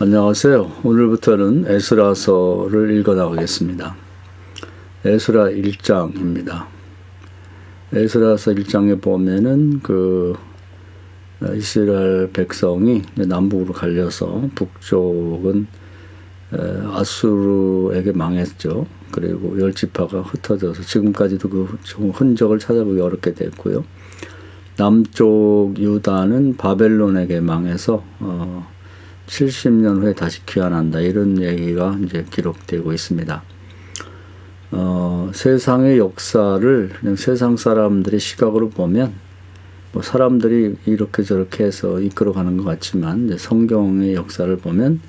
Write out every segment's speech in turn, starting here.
안녕하세요. 오늘부터는 에스라서를 읽어 나가겠습니다. 에스라 1장입니다. 에스라서 1장에 보면은 이스라엘 백성이 남북으로 갈려서 북쪽은 아수르에게 망했죠. 그리고 열 지파가 흩어져서 지금까지도 그 흔적을 찾아보기 어렵게 됐고요. 남쪽 유다는 바벨론에게 망해서 70년 후에 다시 귀환한다, 이런 얘기가 이제 기록되고 있습니다. 세상의 역사를 그냥 세상 사람들의 시각으로 보면 뭐 사람들이 이렇게 저렇게 해서 이끌어가는 것 같지만, 이제 성경의 역사를 보면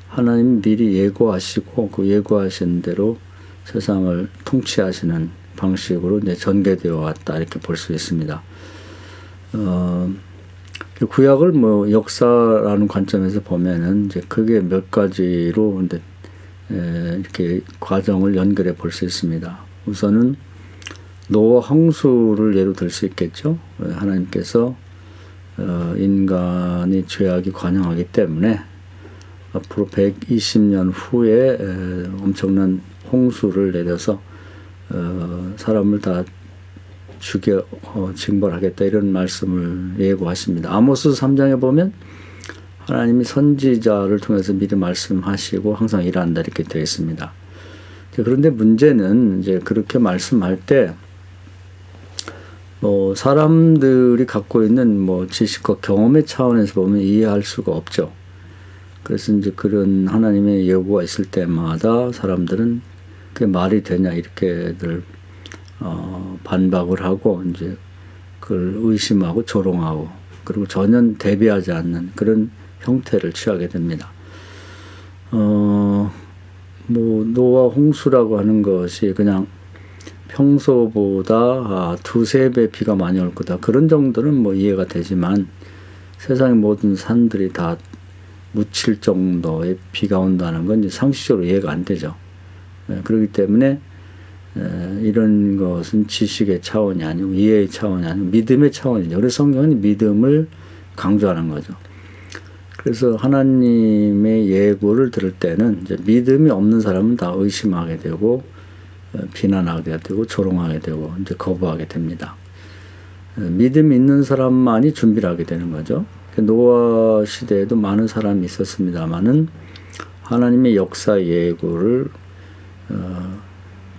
하나님 미리 예고하시고 그 예고하신 대로 세상을 통치하시는 방식으로 이제 전개되어 왔다, 이렇게 볼 수 있습니다. 구약을 뭐 역사라는 관점에서 보면은 이제 그게 몇 가지로 이제 이렇게 과정을 연결해 볼 수 있습니다. 우선은 노아 홍수를 예로 들 수 있겠죠. 하나님께서 인간이 죄악이 관영하기 때문에 앞으로 120년 후에 엄청난 홍수를 내려서 사람을 다 죽여 징벌하겠다, 이런 말씀을 예고하십니다. 아모스 3장에 보면 하나님이 선지자를 통해서 미리 말씀하시고 항상 일한다, 이렇게 되어 있습니다. 그런데 문제는 이제 그렇게 말씀할 때 사람들이 갖고 있는 지식과 경험의 차원에서 보면 이해할 수가 없죠. 그래서 이제 그런 하나님의 예고가 있을 때마다 사람들은 그게 말이 되냐, 이렇게들 반박을 하고 이제 그걸 의심하고 조롱하고, 그리고 전혀 대비하지 않는 그런 형태를 취하게 됩니다. 노아 홍수라고 하는 것이 그냥 평소보다 두세 배 비가 많이 올 거다, 그런 정도는 이해가 되지만, 세상의 모든 산들이 다 묻힐 정도의 비가 온다는 건 이제 상식적으로 이해가 안 되죠. 그렇기 때문에 이런 것은 지식의 차원이 아니고 이해의 차원이 아니고 믿음의 차원이죠. 그래서 성경은 믿음을 강조하는 거죠. 그래서 하나님의 예고를 들을 때는 이제 믿음이 없는 사람은 다 의심하게 되고 비난하게 되고 조롱하게 되고 이제 거부하게 됩니다. 믿음이 있는 사람만이 준비를 하게 되는 거죠. 노아 시대에도 많은 사람이 있었습니다만은 하나님의 역사 예고를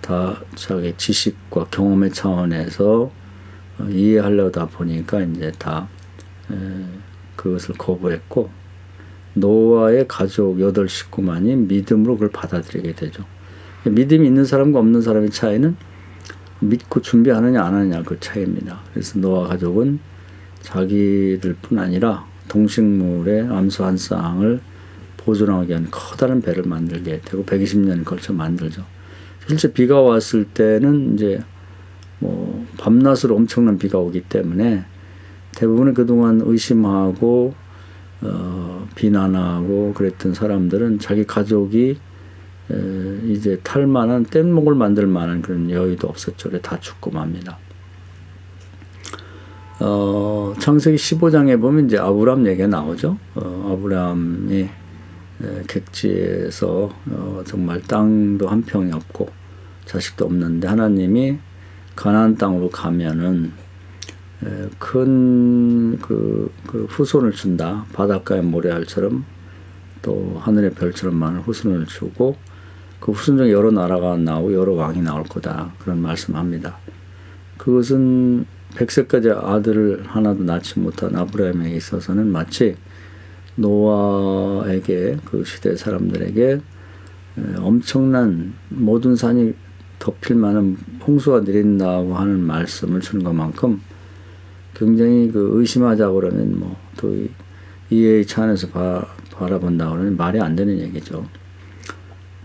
다 자기 지식과 경험의 차원에서 이해하려다 보니까 이제 다 그것을 거부했고, 노아의 가족 8식구만이 믿음으로 그걸 받아들이게 되죠. 믿음이 있는 사람과 없는 사람의 차이는 믿고 준비하느냐 안 하느냐, 그 차이입니다. 그래서 노아 가족은 자기들뿐 아니라 동식물의 암수 한 쌍을 보존하기 위한 커다란 배를 만들게 되고 120년에 걸쳐 만들죠. 실제 비가 왔을 때는 이제 밤낮으로 엄청난 비가 오기 때문에 대부분의 그동안 의심하고 비난하고 그랬던 사람들은 자기 가족이 이제 탈만한 뗏목을 만들 만한 그런 여유도 없었죠. 다 죽고 맙니다. 창세기 15장에 보면 이제 아브람 얘기가 나오죠. 아브람이 객지에서 정말 땅도 한 평이 없고 자식도 없는데 하나님이 가나안 땅으로 가면은 큰 그 후손을 준다. 바닷가의 모래알처럼 또 하늘의 별처럼 많은 후손을 주고 그 후손 중에 여러 나라가 나오고 여러 왕이 나올 거다, 그런 말씀합니다. 그것은 100세까지 아들을 하나도 낳지 못한 아브라함에게 있어서는 마치 노아에게, 그 시대 사람들에게 엄청난 모든 산이 덮일 만한 홍수가 내린다고 하는 말씀을 주는 것만큼 굉장히 의심하자고 그러면 또 이해의 차원에서 바라본다고 그러면 말이 안 되는 얘기죠.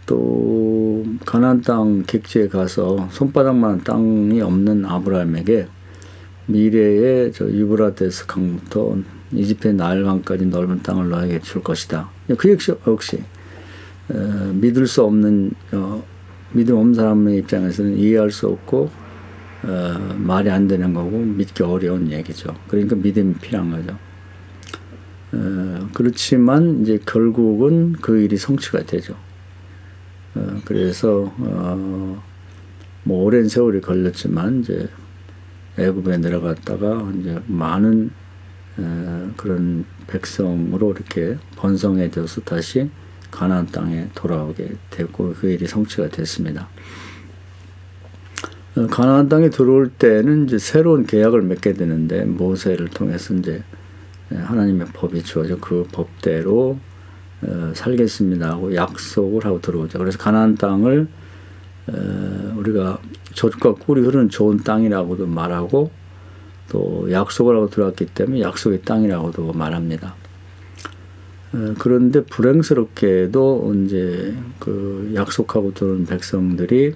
또 가나안 땅 객지에 가서 손바닥만한 땅이 없는 아브라함에게 미래의 유브라데스 강부터 이집트의 나일강까지 넓은 땅을 너에게 줄 것이다. 그 역시 믿을 수 없는 믿음 없는 사람의 입장에서는 이해할 수 없고 말이 안 되는 거고 믿기 어려운 얘기죠. 그러니까 믿음이 필요한 거죠. 그렇지만 이제 결국은 그 일이 성취가 되죠. 그래서 뭐 오랜 세월이 걸렸지만 이제 애굽에 내려갔다가 이제 많은 그런 백성으로 이렇게 번성해져서 다시 가나안 땅에 돌아오게 되고 그 일이 성취가 됐습니다. 가나안 땅에 들어올 때는 이제 새로운 계약을 맺게 되는데 모세를 통해서 이제 하나님의 법이 주어져 그 법대로 살겠습니다 하고 약속을 하고 들어오죠. 그래서 가나안 땅을 우리가 젖과 꿀이 흐르는 좋은 땅이라고도 말하고 또 약속을 하고 들어왔기 때문에 약속의 땅이라고도 말합니다. 그런데 불행스럽게도 이제 그 약속하고 들어온 백성들이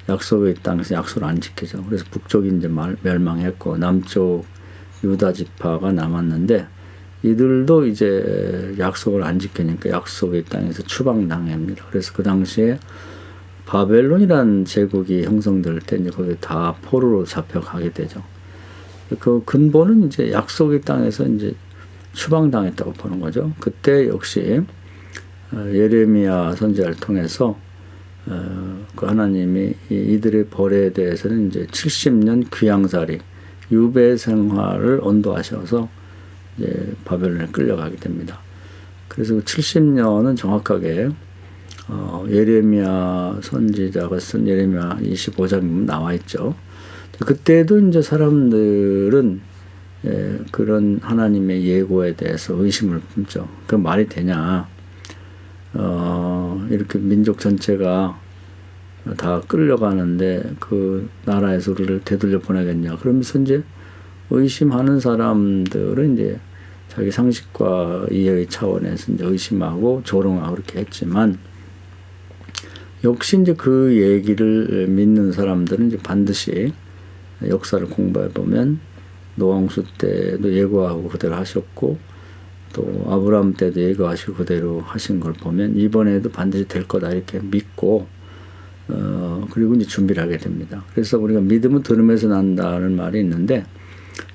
약속의 땅에서 약속을 안 지키죠. 그래서 북쪽이 이제 멸망했고 남쪽 유다 지파가 남았는데 이들도 이제 약속을 안 지키니까 약속의 땅에서 추방당합니다. 그래서 그 당시에 바벨론이라는 제국이 형성될 때 이제 거기 다 포로로 잡혀가게 되죠. 그 근본은 이제 약속의 땅에서 이제 추방당했다고 보는 거죠. 그때 역시 예레미야 선지자를 통해서 그 하나님이 이들의 벌에 대해서는 이제 70년 귀양살이 유배 생활을 언도하셔서 이제 바벨론에 끌려가게 됩니다. 그래서 70년은 정확하게 예레미야 선지자가 쓴 예레미야 25장에 나와 있죠. 그때도 이제 사람들은 그런 하나님의 예고에 대해서 의심을 품죠. 그 말이 되냐? 이렇게 민족 전체가 다 끌려가는데 그 나라에서 우리를 되돌려 보내겠냐? 그러면서 이제 의심하는 사람들은 이제 자기 상식과 이해의 차원에서 이제 의심하고 조롱하고 그렇게 했지만 역시 이제 그 얘기를 믿는 사람들은 이제 반드시 역사를 공부해 보면 노홍수 때도 예고하고 그대로 하셨고 또 아브라함 때도 예고하시고 그대로 하신 걸 보면 이번에도 반드시 될 거다 이렇게 믿고 그리고 이제 준비를 하게 됩니다. 그래서 우리가 믿음은 들음에서 난다는 말이 있는데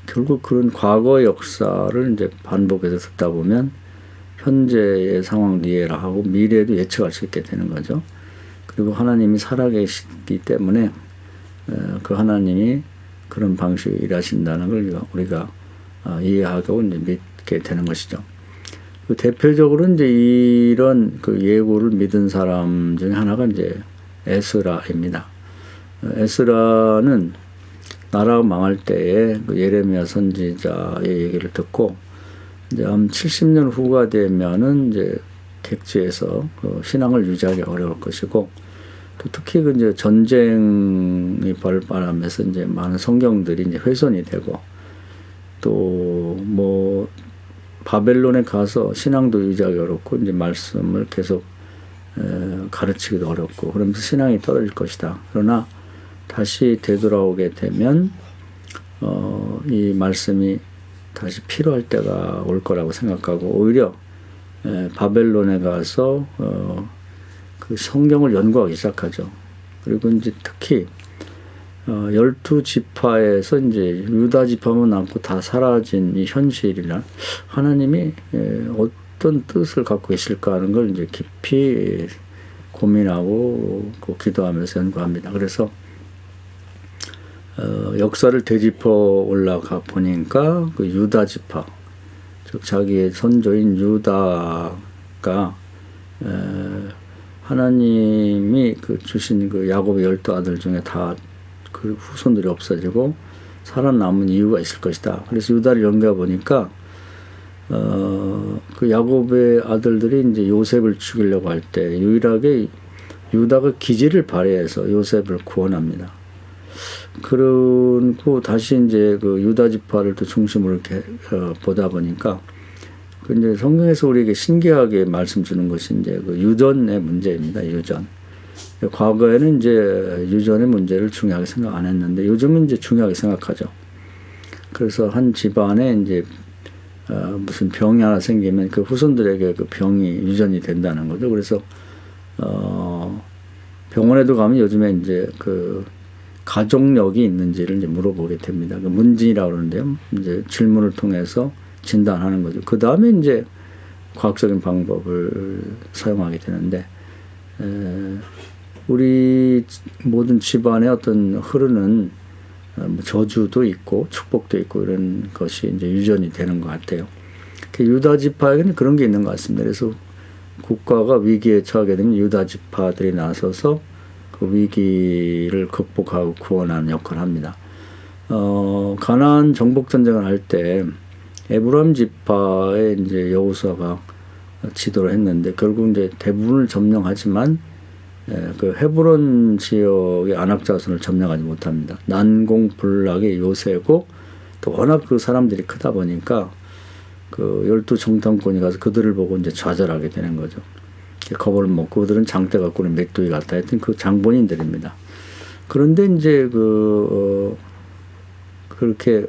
결국 그런 과거 역사를 이제 반복해서 듣다 보면 현재의 상황도 이해를 하고 미래도 예측할 수 있게 되는 거죠. 그리고 하나님이 살아계시기 때문에 그 하나님이 그런 방식으로 일하신다는 걸 우리가 이해하고 이제 믿게 되는 것이죠. 그 대표적으로 이제 이런 그 예고를 믿은 사람 중에 하나가 이제 에스라입니다. 에스라는 나라가 망할 때에 그 예레미야 선지자의 얘기를 듣고 이제 한 70년 후가 되면은 이제 객지에서 그 신앙을 유지하기 어려울 것이고 또 특히 그 이제 전쟁이 발발하면서 이제 많은 성경들이 이제 훼손이 되고 또 뭐 바벨론에 가서 신앙도 유지하기 어렵고 이제 말씀을 계속 가르치기도 어렵고 그러면서 신앙이 떨어질 것이다. 그러나 다시 되돌아오게 되면 이 말씀이 다시 필요할 때가 올 거라고 생각하고 오히려 바벨론에 가서 그 성경을 연구하기 시작하죠. 그리고 이제 특히 12지파에서 이제 유다 지파만 남고 다 사라진 이 현실이나 하나님이 어떤 뜻을 갖고 계실까 하는 걸 이제 깊이 고민하고 기도하면서 연구합니다. 그래서 역사를 되짚어 올라가 보니까 그 유다 지파, 즉 자기의 선조인 유다가 하나님이 그 주신 그 야곱의 12아들 중에 다 그 후손들이 없어지고 살아남은 이유가 있을 것이다. 그래서 유다를 연구해 보니까 그 야곱의 아들들이 이제 요셉을 죽이려고 할 때 유일하게 유다가 기지를 발휘해서 요셉을 구원합니다. 그리고 다시 이제 그 유다 지파를 또 중심으로 이렇게 보다 보니까 그 이제 성경에서 우리에게 신기하게 말씀 주는 것이 이제 그 유전의 문제입니다. 유전. 과거에는 이제 유전의 문제를 중요하게 생각 안 했는데 요즘은 이제 중요하게 생각하죠. 그래서 한 집안에 이제 무슨 병이 하나 생기면 그 후손들에게 그 병이 유전이 된다는 거죠. 그래서 병원에도 가면 요즘에 이제 그 가족력이 있는지를 이제 물어보게 됩니다. 그 문진이라고 그러는데요. 이제 질문을 통해서 진단하는 거죠. 그 다음에 이제 과학적인 방법을 사용하게 되는데, 우리 모든 집안에 어떤 흐르는 저주도 있고 축복도 있고 이런 것이 이제 유전이 되는 것 같아요. 유다 지파에는 그런 게 있는 것 같습니다. 그래서 국가가 위기에 처하게 되면 유다 지파들이 나서서 그 위기를 극복하고 구원하는 역할을 합니다. 가나안 정복 전쟁을 할 때 에브라임 지파에 이제 여호수아가 지도를 했는데 결국 이제 대부분을 점령하지만 그 헤브론 지역의 아낙 자손을 점령하지 못합니다. 난공불락의 요새고 또 워낙 그 사람들이 크다 보니까 그 12정탐꾼이 가서 그들을 보고 이제 좌절하게 되는 거죠. 겁을 먹고 그들은 장대 갖고는 맥두기 같다 했던 그 장본인들입니다. 그런데 이제 그렇게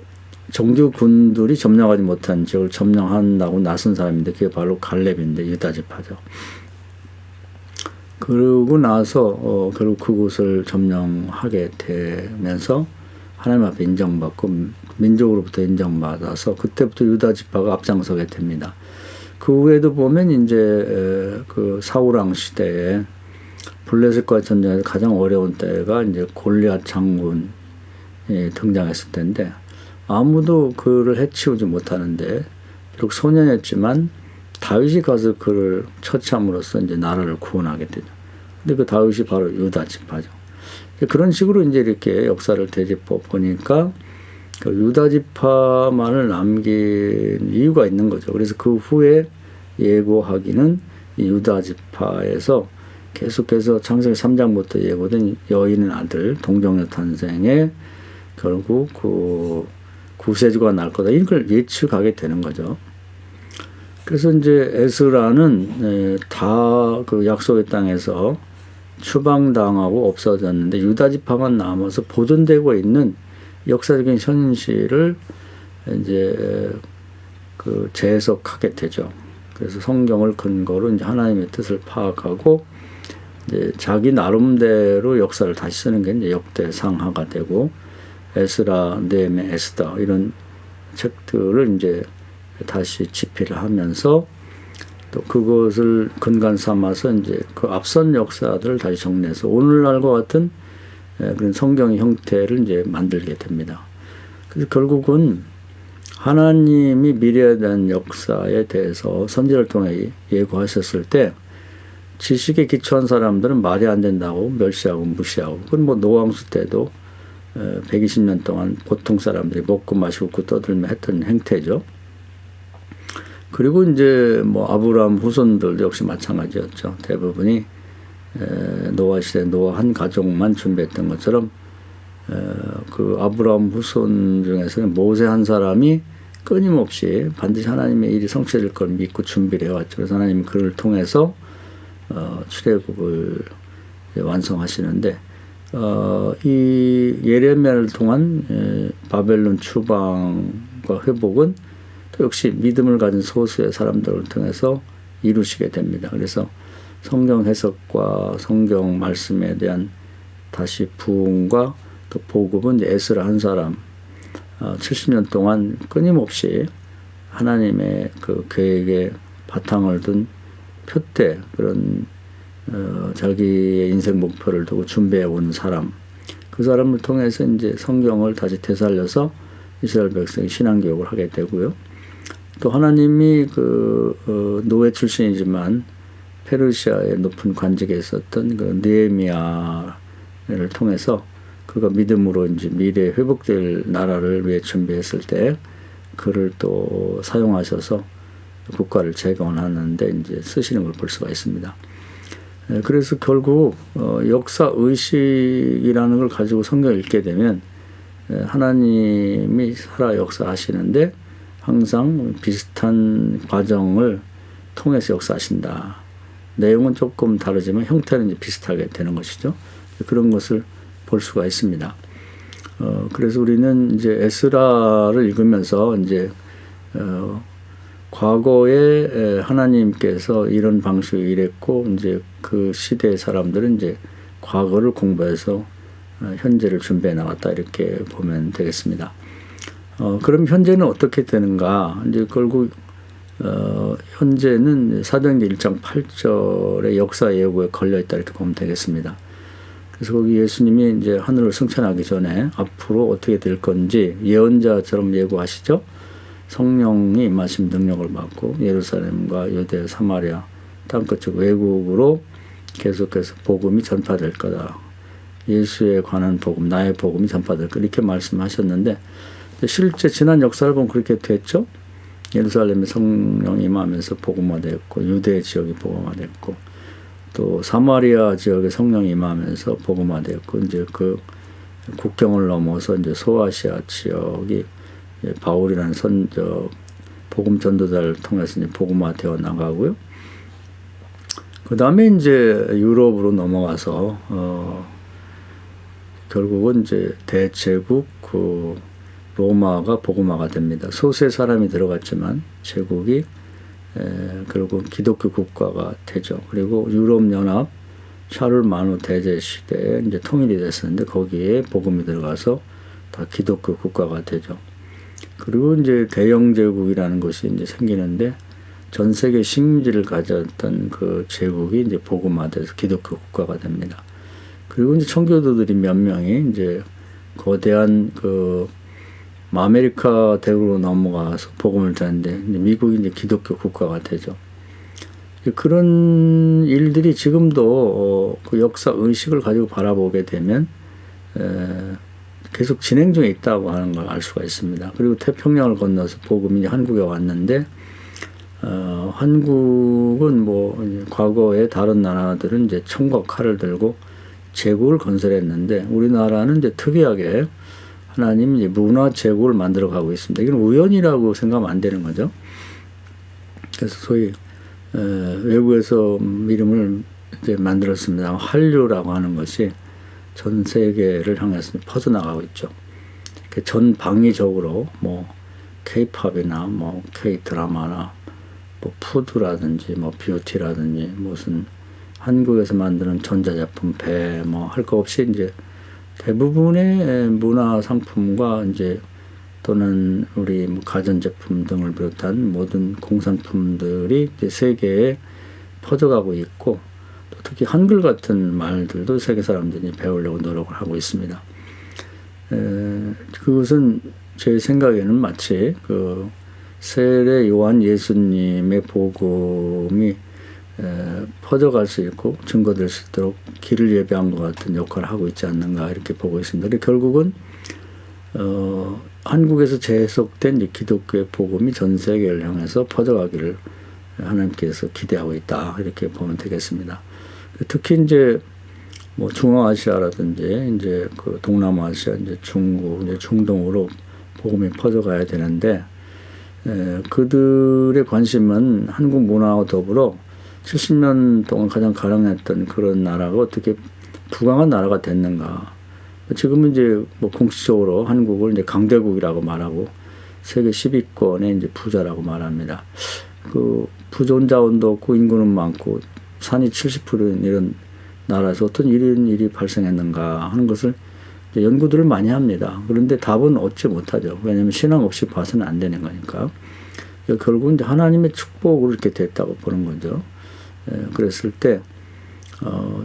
정규군들이 점령하지 못한 지역을 점령한다고 나선 사람인데 그게 바로 갈렙인데 유다 지파죠. 그러고 나서 결국 그곳을 점령하게 되면서 하나님 앞에 인정받고 민족으로부터 인정받아서 그때부터 유다 지파가 앞장서게 됩니다. 그 후에도 보면 이제 그 사울왕 시대에 블레셋과의 전쟁에서 가장 어려운 때가 이제 골리앗 장군이 등장했을 때인데 아무도 그를 해치우지 못하는데 비록 소년이었지만 다윗이 가서 그를 처치함으로써 이제 나라를 구원하게 되죠. 근데 그 다윗이 바로 유다 지파죠. 그런 식으로 이제 이렇게 역사를 되짚어 보니까 그 유다 지파만을 남긴 이유가 있는 거죠. 그래서 그 후에 예고하기는 이 유다 지파에서 계속해서 창세기 3장부터 예고된 여인의 아들 동정녀 탄생에 결국 그 구세주가 날 거다 이걸 예측하게 되는 거죠. 그래서 이제 에스라는 다 그 약속의 땅에서 추방당하고 없어졌는데 유다 지파만 남아서 보존되고 있는 역사적인 현실을 이제 그 재해석하게 되죠. 그래서 성경을 근거로 이제 하나님의 뜻을 파악하고 이제 자기 나름대로 역사를 다시 쓰는 게 이제 역대상하가 되고 에스라, 느헤미야, 에스더 이런 책들을 이제 다시 집필을 하면서 또 그것을 근간 삼아서 이제 그 앞선 역사들을 다시 정리해서 오늘날과 같은 그런 성경의 형태를 이제 만들게 됩니다. 그래서 결국은 하나님이 미래에 대한 역사에 대해서 선지자를 통해 예고하셨을 때 지식에 기초한 사람들은 말이 안 된다고 멸시하고 무시하고 그건 뭐 노왕수 때도 120년 동안 보통 사람들이 먹고 마시고 웃고 떠들며 했던 행태죠. 그리고 이제 뭐 아브라함 후손들도 역시 마찬가지였죠. 대부분이 노아 시대 노아 한 가족만 준비했던 것처럼 그 아브라함 후손 중에서는 모세 한 사람이 끊임없이 반드시 하나님의 일이 성취될 걸 믿고 준비를 해왔죠. 그래서 하나님이 그를 통해서 출애굽을 완성하시는데 이 예레미야를 통한 바벨론 추방과 회복은 또 역시 믿음을 가진 소수의 사람들을 통해서 이루시게 됩니다. 그래서 성경 해석과 성경 말씀에 대한 다시 부흥과 또 보급은 에스라 한 사람 70년 동안 끊임없이 하나님의 그 계획에 바탕을 둔 표대 그런 자기의 인생 목표를 두고 준비해 온 사람 그 사람을 통해서 이제 성경을 다시 되살려서 이스라엘 백성이 신앙교육을 하게 되고요. 또 하나님이 그 노예 출신이지만 페르시아의 높은 관직에 있었던 그 느헤미야를 통해서 그가 믿음으로 이제 미래에 회복될 나라를 위해 준비했을 때 그를 또 사용하셔서 국가를 재건하는데 이제 쓰시는 걸 볼 수가 있습니다. 그래서 결국 역사 의식이라는 걸 가지고 성경을 읽게 되면 하나님이 살아 역사하시는데 항상 비슷한 과정을 통해서 역사하신다. 내용은 조금 다르지만 형태는 이제 비슷하게 되는 것이죠. 그런 것을 볼 수가 있습니다. 그래서 우리는 이제 에스라를 읽으면서 이제 과거에 하나님께서 이런 방식으로 일했고 이제 그 시대의 사람들은 이제 과거를 공부해서 현재를 준비해 나갔다 이렇게 보면 되겠습니다. 그럼 현재는 어떻게 되는가? 이제 결국 현재는 사도행전 1장 8절의 역사 예고에 걸려 있다 이렇게 보면 되겠습니다. 그래서 거기 예수님이 이제 하늘을 승천하기 전에 앞으로 어떻게 될 건지 예언자처럼 예고하시죠. 성령이 임하신 능력을 받고 예루살렘과 유대, 사마리아 땅끝 즉 외국으로 계속해서 복음이 전파될 거다. 예수에 관한 복음, 나의 복음이 전파될 거다. 이렇게 말씀하셨는데 실제 지난 역사를 보면 그렇게 됐죠. 예루살렘에 성령이 임하면서 복음화됐고 유대 지역이 복음화됐고 또 사마리아 지역에 성령이 임하면서 복음화됐고 이제 그 국경을 넘어서 이제 소아시아 지역이 바울이라는 복음 전도자를 통해서 이제 복음화되어 나가고요. 그 다음에 이제 유럽으로 넘어가서 결국은 이제 대제국 로마가 복음화가 됩니다. 소수의 사람이 들어갔지만 제국이 결국 기독교 국가가 되죠. 그리고 유럽연합 샤를 마누 대제 시대에 이제 통일이 됐었는데 거기에 복음이 들어가서 다 기독교 국가가 되죠. 그리고 이제 대영 제국이라는 것이 이제 생기는데 전 세계 식민지를 가졌던 그 제국이 이제 복음화돼서 기독교 국가가 됩니다. 그리고 이제 청교도들이 몇 명이 이제 거대한 아메리카 대륙으로 넘어가서 복음을 전하는데 미국이 이제 기독교 국가가 되죠. 그런 일들이 지금도 그 역사 의식을 가지고 바라보게 되면 계속 진행 중에 있다고 하는 걸 알 수가 있습니다. 그리고 태평양을 건너서 복음이 한국에 왔는데 한국은 뭐 과거에 다른 나라들은 이제 총과 칼을 들고 제국을 건설했는데 우리나라는 이제 특이하게 하나님 이제 문화 제국을 만들어 가고 있습니다. 이건 우연이라고 생각하면 안 되는 거죠. 그래서 소위 외국에서 이름을 이제 만들었습니다. 한류라고 하는 것이 전 세계를 향해서 퍼져나가고 있죠. 전 방위적으로 뭐 K-팝이나 뭐 K-드라마나 뭐 푸드라든지 뭐 뷰티라든지 무슨 한국에서 만드는 전자제품 배 뭐 할 거 없이 이제 대부분의 문화 상품과 이제 또는 우리 뭐 가전제품 등을 비롯한 모든 공산품들이 이제 세계에 퍼져가고 있고 또 특히 한글 같은 말들도 세계 사람들이 배우려고 노력을 하고 있습니다. 그것은 제 생각에는 마치 그 세례 요한 예수님의 복음이 퍼져갈 수 있고 증거될 수 있도록 길을 예배한 것 같은 역할을 하고 있지 않는가 이렇게 보고 있습니다. 근데 결국은 한국에서 재해석된 기독교의 복음이 전 세계를 향해서 퍼져가기를 하나님께서 기대하고 있다 이렇게 보면 되겠습니다. 특히 이제 뭐 중앙아시아라든지 이제 그 동남아시아 이제 중국 이제 중동으로 복음이 퍼져가야 되는데 그들의 관심은 한국 문화와 더불어 70년 동안 가장 가랑했던 그런 나라가 어떻게 부강한 나라가 됐는가. 지금은 이제 뭐 공식적으로 한국을 이제 강대국이라고 말하고 세계 10위권의 이제 부자라고 말합니다. 그 부존 자원도 없고 인구는 많고 산이 70%인 이런 나라에서 어떤 이런 일이 발생했는가 하는 것을 이제 연구들을 많이 합니다. 그런데 답은 얻지 못하죠. 왜냐하면 신앙 없이 봐서는 안 되는 거니까. 결국은 이제 하나님의 축복으로 이렇게 됐다고 보는 거죠. 그랬을 때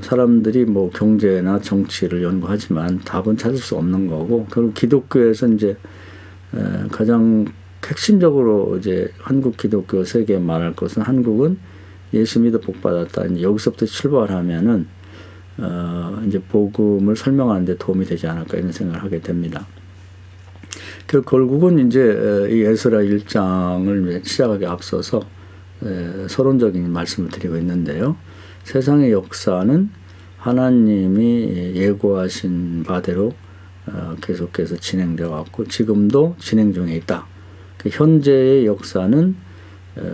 사람들이 뭐 경제나 정치를 연구하지만 답은 찾을 수 없는 거고 결국 기독교에서 이제 가장 핵심적으로 이제 한국 기독교 세계에 말할 것은 한국은 예수 믿어 복 받았다. 이제 여기서부터 출발하면은 이제 복음을 설명하는 데 도움이 되지 않을까 이런 생각을 하게 됩니다. 결국은 이제 이 에스라 1장을 시작하기 앞서서 서론적인 말씀을 드리고 있는데요. 세상의 역사는 하나님이 예고하신 바대로 계속해서 진행되어 왔고 지금도 진행 중에 있다. 현재의 역사는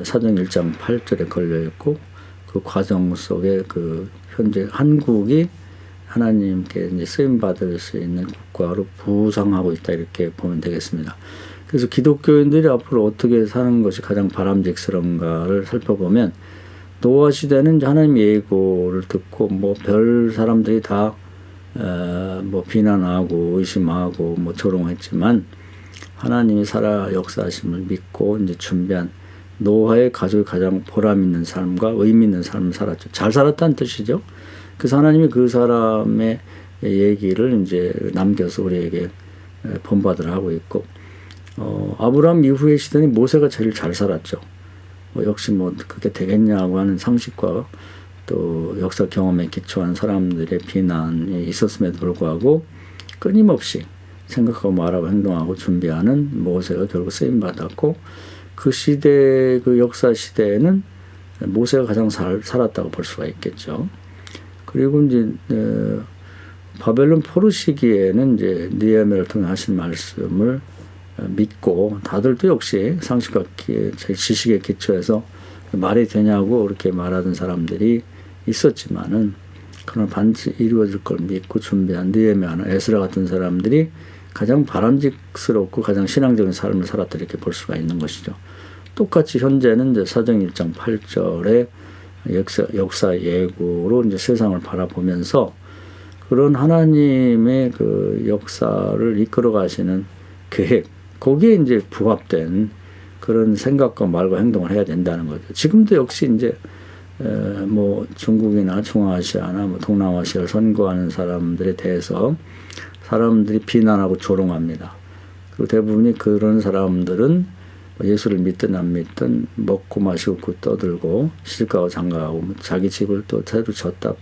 사도행전 1장 8절에 걸려 있고 그 과정 속에 그 현재 한국이 하나님께 이제 쓰임 받을 수 있는 국가로 부상하고 있다 이렇게 보면 되겠습니다. 그래서 기독교인들이 앞으로 어떻게 사는 것이 가장 바람직스러운가를 살펴보면 노아 시대는 이제 하나님의 예고를 듣고 뭐 별 사람들이 다 뭐 비난하고 의심하고 뭐 조롱했지만 하나님이 살아 역사하심을 믿고 이제 준비한 노아의 가족이 가장 보람 있는 삶과 의미 있는 삶을 살았죠. 잘 살았다는 뜻이죠. 그래서 하나님이 그 사람의 얘기를 이제 남겨서 우리에게 본받으라 하고 있고, 아브라함 이후의 시대는 모세가 제일 잘 살았죠. 역시 그게 되겠냐고 하는 상식과 또 역사 경험에 기초한 사람들의 비난이 있었음에도 불구하고 끊임없이 생각하고 말하고 행동하고 준비하는 모세가 결국 쓰임받았고, 그 시대, 그 역사 시대에는 모세가 가장 잘 살았다고 볼 수가 있겠죠. 그리고 이제 바벨론 포로 시기에는 이제 느헤미야를 통해 하신 말씀을 믿고, 다들도 역시 상식과 지식에 기초해서 말이 되냐고 그렇게 말하던 사람들이 있었지만은, 그러나 반드시 이루어질 걸 믿고 준비한 느헤미야나 에스라 같은 사람들이 가장 바람직스럽고 가장 신앙적인 삶을 살았다 이렇게 볼 수가 있는 것이죠. 똑같이 현재는 이제 사도행 1장 8절의 역사 예고로 이제 세상을 바라보면서 그런 하나님의 그 역사를 이끌어 가시는 계획, 거기에 이제 부합된 그런 생각과 말과 행동을 해야 된다는 거죠. 지금도 역시 이제 중국이나 중앙아시아나 동남아시아를 선거하는 사람들에 대해서 사람들이 비난하고 조롱합니다. 그리고 대부분이 그런 사람들은 예수를 믿든 안 믿든 먹고 마시고 떠들고 시집가고 장가가고 자기 집을 또 새로 졌다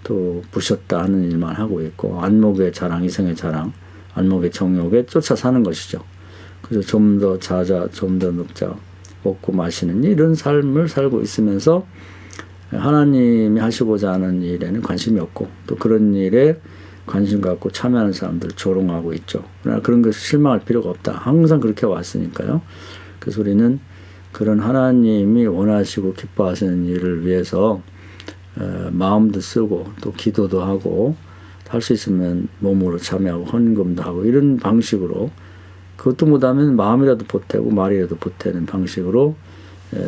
또 부셨다 하는 일만 하고 있고, 안목의 자랑, 이성의 자랑, 안목의 정욕에 쫓아 사는 것이죠. 그래서 좀 더 자자, 좀 더 늙자, 먹고 마시는 이런 삶을 살고 있으면서 하나님이 하시고자 하는 일에는 관심이 없고, 또 그런 일에 관심 갖고 참여하는 사람들을 조롱하고 있죠. 그러나 그런 것을 실망할 필요가 없다. 항상 그렇게 왔으니까요. 그래서 우리는 그런 하나님이 원하시고 기뻐하시는 일을 위해서 마음도 쓰고 또 기도도 하고, 할 수 있으면 몸으로 참여하고 헌금도 하고, 이런 방식으로, 그것도 못하면 마음이라도 보태고 말이라도 보태는 방식으로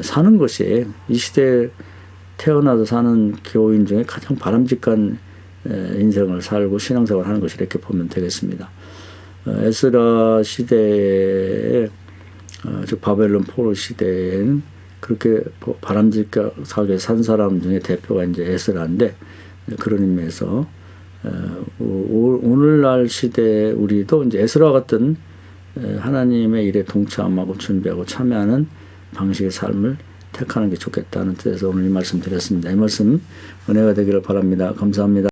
사는 것이 이 시대에 태어나서 사는 교인 중에 가장 바람직한 인생을 살고 신앙생활을 하는 것이 이렇게 보면 되겠습니다. 에스라 시대에, 즉 바벨론 포로 시대에는 그렇게 바람직하게 산 사람 중에 대표가 이제 에스라인데, 그런 의미에서 오늘날 시대에 우리도 이제 에스라 같은 하나님의 일에 동참하고 준비하고 참여하는 방식의 삶을 택하는 게 좋겠다는 뜻에서 오늘 이 말씀 드렸습니다. 이 말씀 은혜가 되기를 바랍니다. 감사합니다.